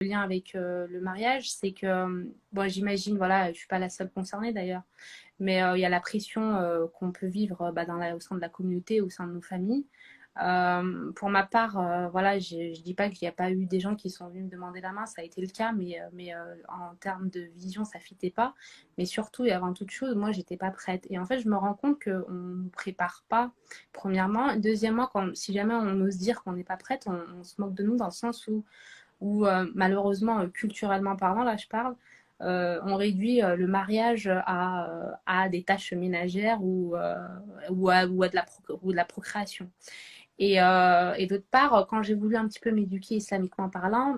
lien avec le mariage, c'est que, bon, j'imagine, voilà, je suis pas la seule concernée d'ailleurs, mais il y a la pression qu'on peut vivre au sein de la communauté, au sein de nos familles. Pour ma part, voilà, je dis pas qu'il n'y a pas eu des gens qui sont venus me demander la main, ça a été le cas, mais en termes de vision, ça fitait pas. Mais surtout et avant toute chose, moi, j'étais pas prête. Et en fait, je me rends compte qu'on ne prépare pas, premièrement. Deuxièmement, si jamais on ose dire qu'on n'est pas prête, on se moque de nous dans le sens où malheureusement, culturellement parlant, là je parle, on réduit le mariage à des tâches ménagères ou de la procréation. Et d'autre part, quand j'ai voulu un petit peu m'éduquer islamiquement parlant,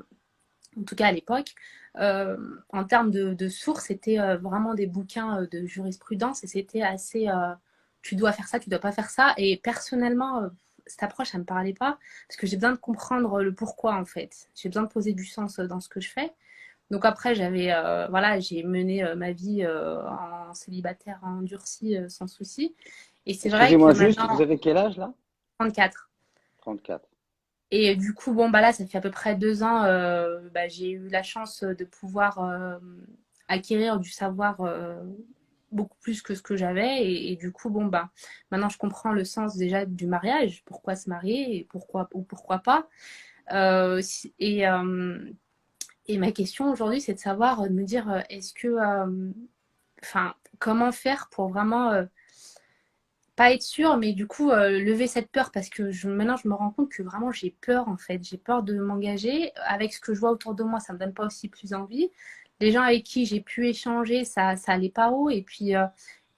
en tout cas à l'époque, en termes de sources, c'était vraiment des bouquins de jurisprudence et c'était assez tu dois faire ça, tu dois pas faire ça. Et personnellement, cette approche, ça me parlait pas parce que j'ai besoin de comprendre le pourquoi en fait. J'ai besoin de poser du sens dans ce que je fais. Donc après, voilà, j'ai mené ma vie en célibataire endurci sans souci. Et c'est vrai que Excusez-moi juste, vous maintenant, avez quel âge là? 34. 34. Et du coup, bon, bah là, ça fait à peu près 2 ans, j'ai eu la chance de pouvoir acquérir du savoir beaucoup plus que ce que j'avais. Et du coup, bon, bah, maintenant, je comprends le sens déjà du mariage, pourquoi se marier et pourquoi ou pourquoi pas. Euh, si- et, euh, et ma question aujourd'hui, c'est de savoir, de me dire, est-ce que, enfin, comment faire pour vraiment pas être sûre, mais du coup, lever cette peur parce que maintenant, je me rends compte que vraiment, j'ai peur en fait. J'ai peur de m'engager. Avec ce que je vois autour de moi, ça me donne pas aussi plus envie. Les gens avec qui j'ai pu échanger, ça allait pas haut. Et puis,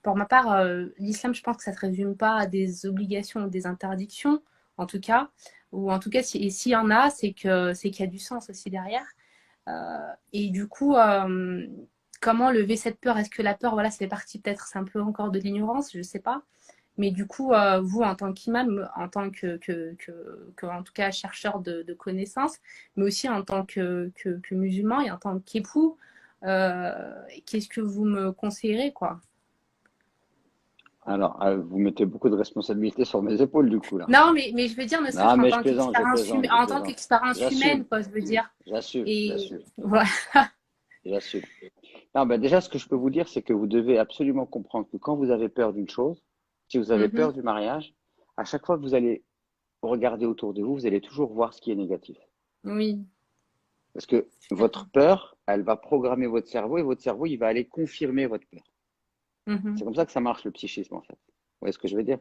pour ma part, l'islam, je pense que ça se résume pas à des obligations ou des interdictions, en tout cas. Ou en tout cas, s'il y en a, c'est qu'il y a du sens aussi derrière. Et du coup, comment lever cette peur? Est-ce que la peur, voilà, ça fait partie peut-être, c'est un peu encore de l'ignorance, je sais pas. Mais du coup, vous, en tant qu'imam, en tant en tout cas, chercheur de connaissances, mais aussi en tant que musulman et en tant qu'époux, qu'est-ce que vous me conseillerez, quoi? Alors, vous mettez beaucoup de responsabilités sur mes épaules du coup là. Non, mais je veux dire, ne serait-ce Non, qu'en mais je tant plaisante, je qu'expérience plaisante, humaine, je en tant plaisante. qu'expérience J'assume, humaine, quoi, je veux dire. j'assume, Et j'assume, voilà. j'assume. Non, ben déjà, ce que je peux vous dire, c'est que vous devez absolument comprendre que quand vous avez peur d'une chose, si vous avez peur Mhm. du mariage, à chaque fois que vous allez regarder autour de vous, vous allez toujours voir ce qui est négatif. Oui, Parce que je suis d'accord. votre peur, elle va programmer votre cerveau et votre cerveau, il va aller confirmer votre peur. C'est Mhm. comme ça que ça marche le psychisme en fait. Vous voyez ce que je veux dire?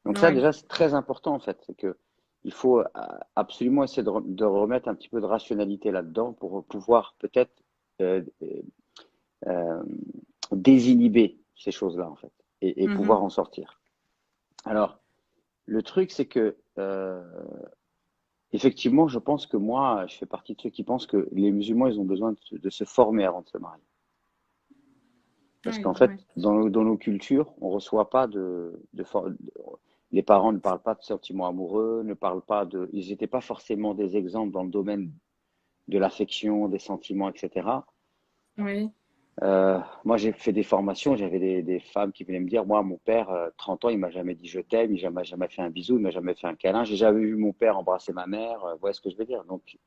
Donc ça Ouais. déjà c'est très important en fait, c'est que il faut absolument essayer de remettre un petit peu de rationalité là-dedans pour pouvoir peut-être euh, euh, désinhiber ces choses-là en fait et Mhm. pouvoir en sortir. Alors le truc c'est que effectivement je pense que moi je fais partie de ceux qui pensent que les musulmans ils ont besoin de se former avant de se marier. Parce Oui, qu'en fait, ouais. dans nos cultures, on reçoit pas les parents ne parlent pas de sentiments amoureux, ne parlent pas de, ils n'étaient pas forcément des exemples dans le domaine de l'affection, des sentiments, etc. Oui. Moi, j'ai fait des formations, j'avais des femmes qui venaient me dire, moi, mon père, 30 ans, il m'a jamais dit je t'aime, il m'a jamais fait un bisou, il m'a jamais fait un câlin, j'ai jamais vu mon père embrasser ma mère, vous voyez ce que je veux dire? Donc,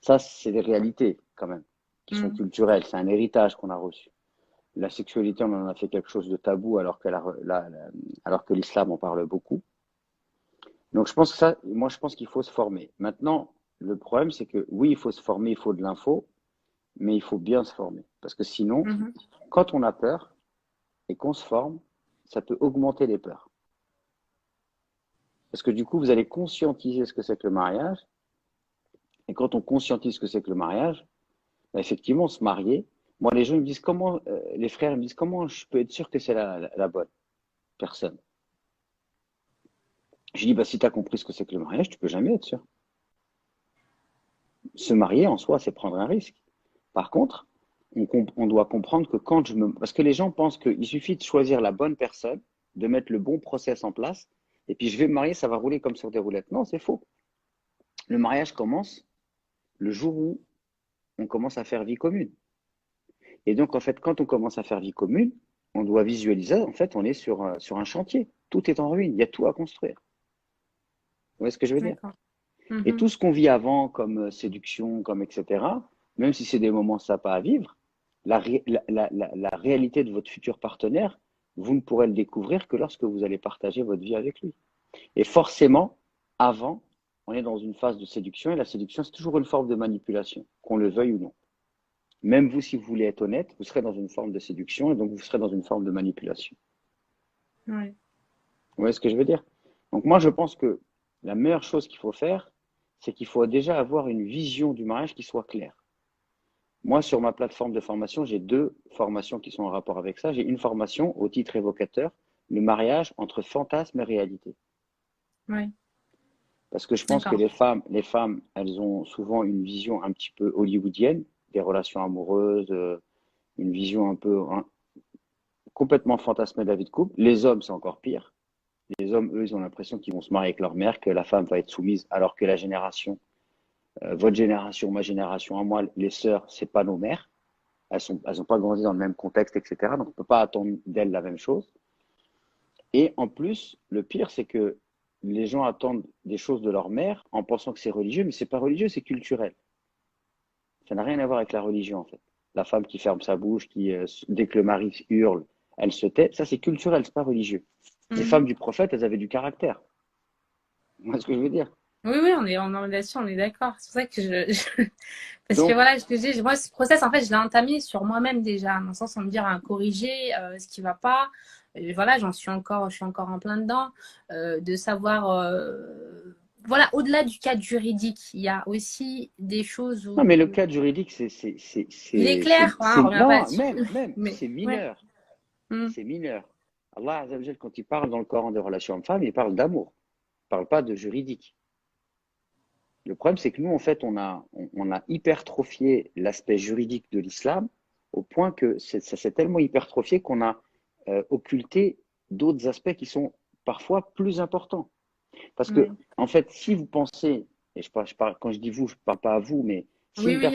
ça, c'est des réalités, quand même, qui sont Mm. culturelles, c'est un héritage qu'on a reçu. La sexualité, on en a fait quelque chose de tabou alors que l'islam en parle beaucoup. Donc je pense que ça, moi je pense qu'il faut se former. Maintenant, le problème c'est que oui, il faut se former, il faut de l'info, mais il faut bien se former. Parce que sinon, Mhm. quand on a peur et qu'on se forme, ça peut augmenter les peurs. Parce que du coup, vous allez conscientiser ce que c'est que le mariage. Et quand on conscientise ce que c'est que le mariage, bah, effectivement, se marier. Moi, les gens ils me disent comment, les frères ils me disent comment je peux être sûr que c'est la bonne personne. Je dis, bah, si tu as compris ce que c'est que le mariage, tu peux jamais être sûr. Se marier en soi, c'est prendre un risque. Par contre, on doit comprendre que quand je me... Parce que les gens pensent qu'il suffit de choisir la bonne personne, de mettre le bon process en place, et puis je vais me marier, ça va rouler comme sur des roulettes. Non, c'est faux. Le mariage commence le jour où on commence à faire vie commune. Et donc, en fait, quand on commence à faire vie commune, on doit visualiser, en fait, on est sur un chantier. Tout est en ruine, il y a tout à construire. Vous voyez ce que je veux dire? D'accord. Et tout Mhm. ce qu'on vit avant, comme séduction, comme etc., même si c'est des moments sympas à vivre, la réalité de votre futur partenaire, vous ne pourrez le découvrir que lorsque vous allez partager votre vie avec lui. Et forcément, avant, on est dans une phase de séduction et la séduction, c'est toujours une forme de manipulation, qu'on le veuille ou non. Même vous, si vous voulez être honnête, vous serez dans une forme de séduction et donc vous serez dans une forme de manipulation. Ouais. Vous voyez ce que je veux dire? Donc moi, je pense que la meilleure chose qu'il faut faire, c'est qu'il faut déjà avoir une vision du mariage qui soit claire. Moi, sur ma plateforme de formation, j'ai deux formations qui sont en rapport avec ça. J'ai une formation au titre évocateur, le mariage entre fantasme et réalité. Ouais. Parce que je pense que D'accord. les femmes, elles ont souvent une vision un petit peu hollywoodienne des relations amoureuses, une vision un peu complètement fantasmée de la vie de couple. Les hommes, c'est encore pire. Les hommes, eux, ils ont l'impression qu'ils vont se marier avec leur mère, que la femme va être soumise, alors que la génération, votre génération, ma génération, à moi, les sœurs, c'est pas nos mères. Elles ont pas grandi dans le même contexte, etc. Donc, on peut pas attendre d'elles la même chose. Et en plus, le pire, c'est que les gens attendent des choses de leur mère en pensant que c'est religieux, mais c'est pas religieux, c'est culturel. Ça n'a rien à voir avec la religion, en fait. La femme qui ferme sa bouche, qui, dès que le mari hurle, elle se tait, ça c'est culturel, c'est pas religieux. Les femmes Mhm. du prophète, elles avaient du caractère. Vous voyez ce que je veux dire? Oui, oui, on est là-dessus, on est d'accord. C'est pour ça que parce que Donc, voilà, moi, ce process, en fait, je l'ai entamé sur moi-même déjà, dans le sens sans me dire à corriger ce qui va pas. Et voilà, je suis encore en plein dedans, de savoir, voilà, au-delà du cadre juridique, il y a aussi des choses non, mais où le cadre juridique, il est clair, voilà, on revient pas non, là-dessus. même, Mais c'est ouais. mineur. Mm. C'est mineur. Allah Azza wa Jal, quand il parle dans le Coran des relations hommes-femmes, il parle d'amour. Il ne parle pas de juridique. Le problème, c'est que nous, en fait, on a hypertrophié l'aspect juridique de l'islam au point que ça s'est tellement hypertrophié qu'on a occulté d'autres aspects qui sont parfois plus importants. Parce que, Ouais. en fait, si vous pensez, et quand je dis vous, je ne parle pas à vous, mais Oui, oui,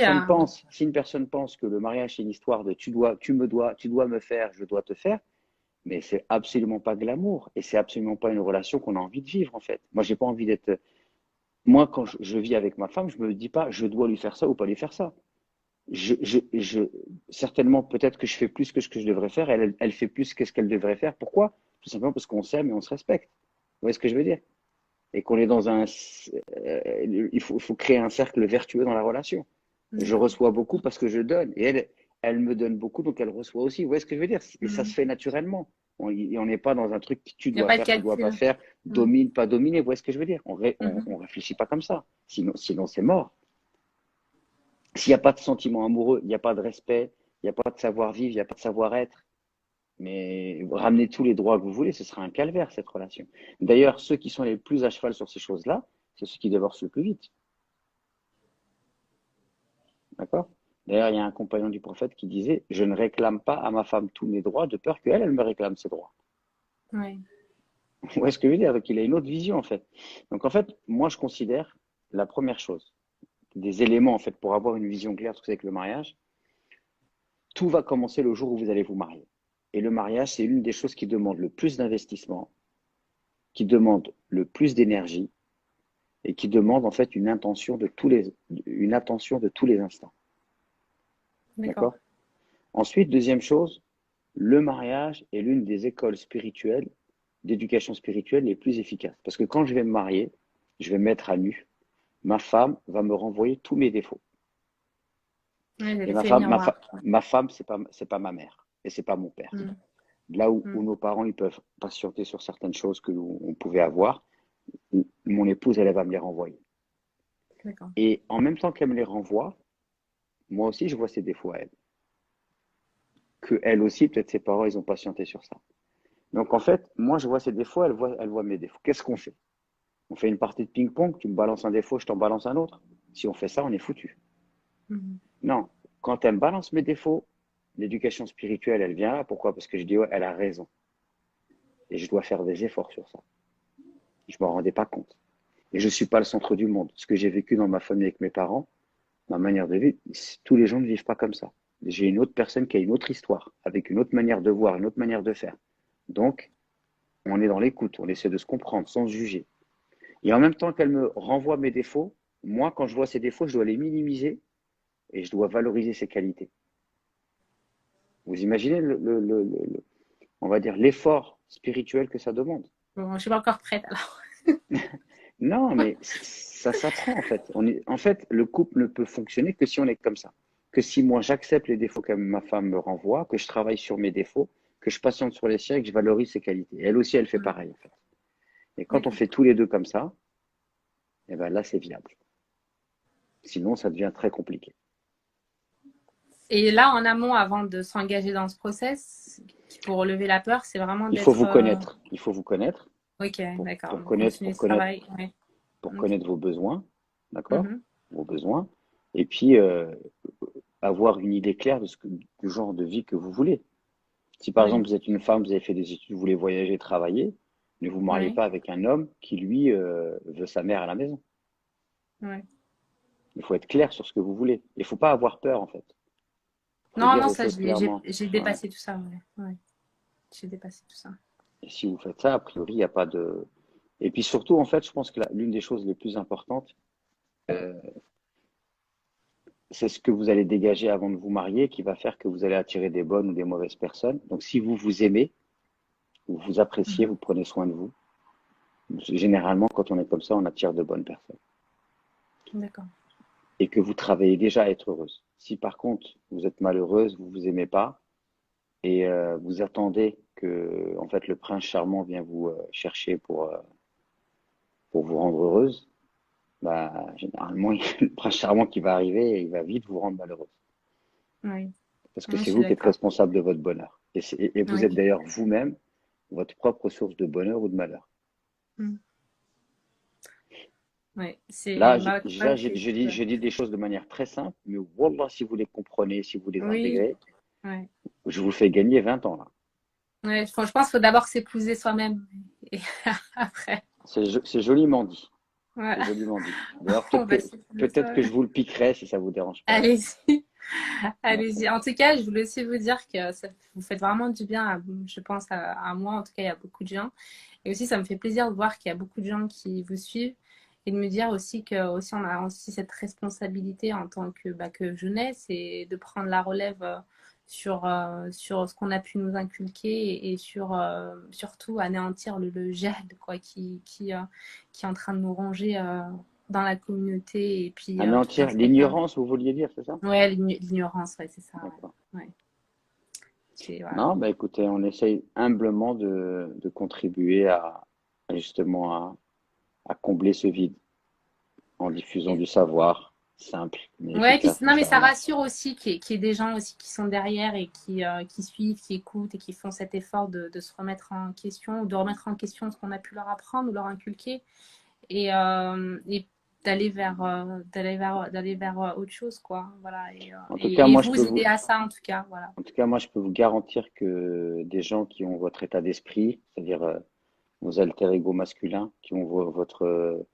si une personne pense que le mariage c'est une histoire de tu dois me faire, je dois te faire, mais c'est absolument pas glamour et c'est absolument pas une relation qu'on a envie de vivre en fait. Moi, j'ai pas envie d'être. Moi, quand je vis avec ma femme, je me dis pas je dois lui faire ça ou pas lui faire ça. Certainement, peut-être que je fais plus que ce que je devrais faire. Elle fait plus que ce qu'elle devrait faire. Pourquoi? Tout simplement parce qu'on s'aime et on se respecte. Vous voyez ce que je veux dire? Et qu'on est dans un. Il faut créer un cercle vertueux dans la relation. Je d'accord. reçois beaucoup parce que je donne. Et elle me donne beaucoup, donc elle reçoit aussi. Vous voyez ce que je veux dire? Et ça se Mm. fait naturellement. On n'est pas dans un truc que tu Il n'y a dois pas de faire, tu dois pas calcul. faire, Mm. domine, pas dominer. Vous voyez ce que je veux dire? On Mhm. réfléchit pas comme ça. Sinon c'est mort. S'il n'y a pas de sentiment amoureux, il n'y a pas de respect, il n'y a pas de savoir-vivre, il n'y a pas de savoir-être, mais ramenez tous les droits que vous voulez, ce sera un calvaire, cette relation. D'ailleurs, ceux qui sont les plus à cheval sur ces choses-là, c'est ceux qui divorcent le plus vite. D'accord? D'ailleurs, il y a un compagnon du prophète qui disait, je ne réclame pas à ma femme tous mes droits de peur qu'elle, elle me réclame ses droits. Ouais. Vous voyez ce que je veux dire? Donc, il a une autre vision, en fait. Donc, en fait, moi, je considère la première chose, des éléments, en fait, pour avoir une vision claire de ce que c'est que le mariage, tout va commencer le jour où vous allez vous marier. Et le mariage, c'est l'une des choses qui demande le plus d'investissement, qui demande le plus d'énergie et qui demande en fait une attention de tous les instants. D'accord. D'accord? Ensuite, deuxième chose, le mariage est l'une des écoles spirituelles, d'éducation spirituelle les plus efficaces. Parce que quand je vais me marier, je vais me mettre à nu. Ma femme va me renvoyer tous mes défauts. Ouais, Et l'effet miroir. ma femme, c'est pas ma mère et c'est pas mon père. Mm. Là où Mm. nos parents ils peuvent patienter sur certaines choses que nous, on pouvait avoir, mon épouse, elle va me les renvoyer. D'accord. Et en même temps qu'elle me les renvoie, moi aussi, je vois ses défauts à elle. Que elle aussi, peut-être ses parents, ils ont patienté sur ça. Donc en fait, moi, je vois ses défauts, elle voit mes défauts. Qu'est-ce qu'on fait? On fait une partie de ping-pong, tu me balances un défaut, je t'en balance un autre. Si on fait ça, on est foutu. Mm. Non, quand elle me balance mes défauts, l'éducation spirituelle, elle vient là. Pourquoi? Parce que je dis, ouais, elle a raison. Et je dois faire des efforts sur ça. Je ne m'en rendais pas compte. Et je ne suis pas le centre du monde. Ce que j'ai vécu dans ma famille avec mes parents, ma manière de vivre, tous les gens ne vivent pas comme ça. J'ai une autre personne qui a une autre histoire, avec une autre manière de voir, une autre manière de faire. Donc, on est dans l'écoute, on essaie de se comprendre sans se juger. Et en même temps qu'elle me renvoie mes défauts, moi, quand je vois ces défauts, je dois les minimiser et je dois valoriser ses qualités. Vous imaginez on va dire, l'effort spirituel que ça demande? Bon, je suis pas encore prête alors. Non, mais ça s'apprend en fait. En fait, le couple ne peut fonctionner que si on est comme ça. Que si moi j'accepte les défauts que ma femme me renvoie, que je travaille sur mes défauts, que je patiente sur les siens et que je valorise ses qualités. Elle aussi, elle fait Mm. pareil en fait. Et quand on D'accord. fait tous les deux comme ça, eh ben là, c'est viable. Sinon, ça devient très compliqué. Et là, en amont, avant de s'engager dans ce process, pour relever la peur, c'est vraiment Il faut d'être. vous connaître. Il faut vous connaître Ok, d'accord. pour Donc, connaître, continuer ce travail. Ouais. pour Ok. connaître vos besoins, d'accord? Mhm. Vos besoins. Et puis, avoir une idée claire du genre de vie que vous voulez. Si par Oui, exemple vous êtes une femme, vous avez fait des études, vous voulez voyager, travailler, ne vous mariez oui, pas avec un homme qui, lui, veut sa mère à la maison. oui. Il faut être clair sur ce que vous voulez. Il ne faut pas avoir peur, en fait. Il faut Non, dire non, les ça, choses clairement. j'ai Ouais. dépassé tout ça. Ouais. Ouais. J'ai dépassé tout ça. Et si vous faites ça, a priori, il n'y a pas de... Et puis surtout, en fait, je pense que l'une des choses les plus importantes, euh, c'est ce que vous allez dégager avant de vous marier qui va faire que vous allez attirer des bonnes ou des mauvaises personnes. Donc si vous vous aimez, vous vous appréciez, Mhm. vous prenez soin de vous, généralement, quand on est comme ça, on attire de bonnes personnes. D'accord. Et que vous travaillez déjà à être heureuse. Si par contre vous êtes malheureuse, vous vous aimez pas et vous attendez que en fait le prince charmant vient vous chercher pour vous rendre heureuse, bah généralement le prince charmant qui va arriver, il va vite vous rendre malheureuse Oui, parce que oui, je c'est suis vous qui êtes d'accord. responsable de votre bonheur et vous Oui. êtes d'ailleurs vous-même votre propre source de bonheur ou de malheur. Mm. Oui, c'est Là, ma clé. je dis des choses de manière très simple, mais wallah, si vous les comprenez, si vous les Oui, intégrez, ouais. je vous fais gagner 20 ans là. Ouais, je pense qu'il faut d'abord s'épouser soi-même. Et après, C'est joliment dit. C'est voilà, joliment dit. D'ailleurs, on va s'épouser peut-être que soi-même. je vous le piquerai si ça vous dérange pas. Allez-y, allez-y. D'accord. En tout cas, je voulais aussi vous dire que ça, vous faites vraiment du bien, je pense, à moi. En tout cas, il y a beaucoup de gens. Et aussi, ça me fait plaisir de voir qu'il y a beaucoup de gens qui vous suivent et de me dire aussi que aussi on a aussi cette responsabilité en tant que, bah, que jeunesse et de prendre la relève sur ce qu'on a pu nous inculquer et sur surtout anéantir le gel quoi, qui est en train de nous ronger dans la communauté et puis tout un Anéantir chacun. l'ignorance, vous vouliez dire, c'est ça? Ouais, l'ignorance, ouais, c'est ça. D'accord. Ouais. Ouais. Voilà. Non, bah écoutez, on essaye humblement de contribuer justement à combler ce vide en diffusant Et- du savoir simple mais Ouais, puis, efficace, non, mais ça Inch'Allah. rassure aussi qu'il y ait des gens aussi qui sont derrière et qui suivent, qui écoutent et qui font cet effort de se remettre en question, ou de remettre en question ce qu'on a pu leur apprendre ou leur inculquer et d'aller vers autre chose, quoi. Voilà. En tout cas, Et moi, je peux vous aider vous, à ça, en tout cas. Voilà. en tout cas, moi, je peux vous garantir que des gens qui ont votre état d'esprit, c'est-à-dire vos alter ego masculins, qui ont votre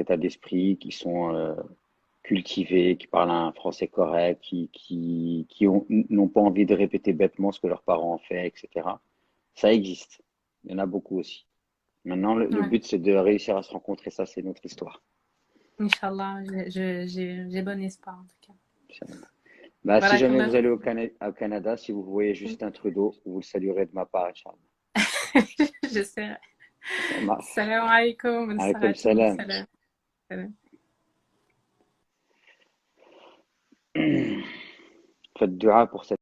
état d'esprit, qui sont cultivés, qui parlent un français correct, n'ont pas envie de répéter bêtement ce que leurs parents ont fait, etc. Ça existe. Il y en a beaucoup aussi. Maintenant, le Ouais. but, c'est de réussir à se rencontrer. Ça, c'est notre histoire. Inch'Allah, j'ai bon espoir, en tout cas. Bah, si Voilà, jamais comme vous allez au Canada, si vous voyez Justin Trudeau, vous le saluerez de ma part, Inch'Allah. je sais. Ça marche. Salam alaikum, bonne Alaykoum soirée. salam. Salam. Salam. Faites dua pour cette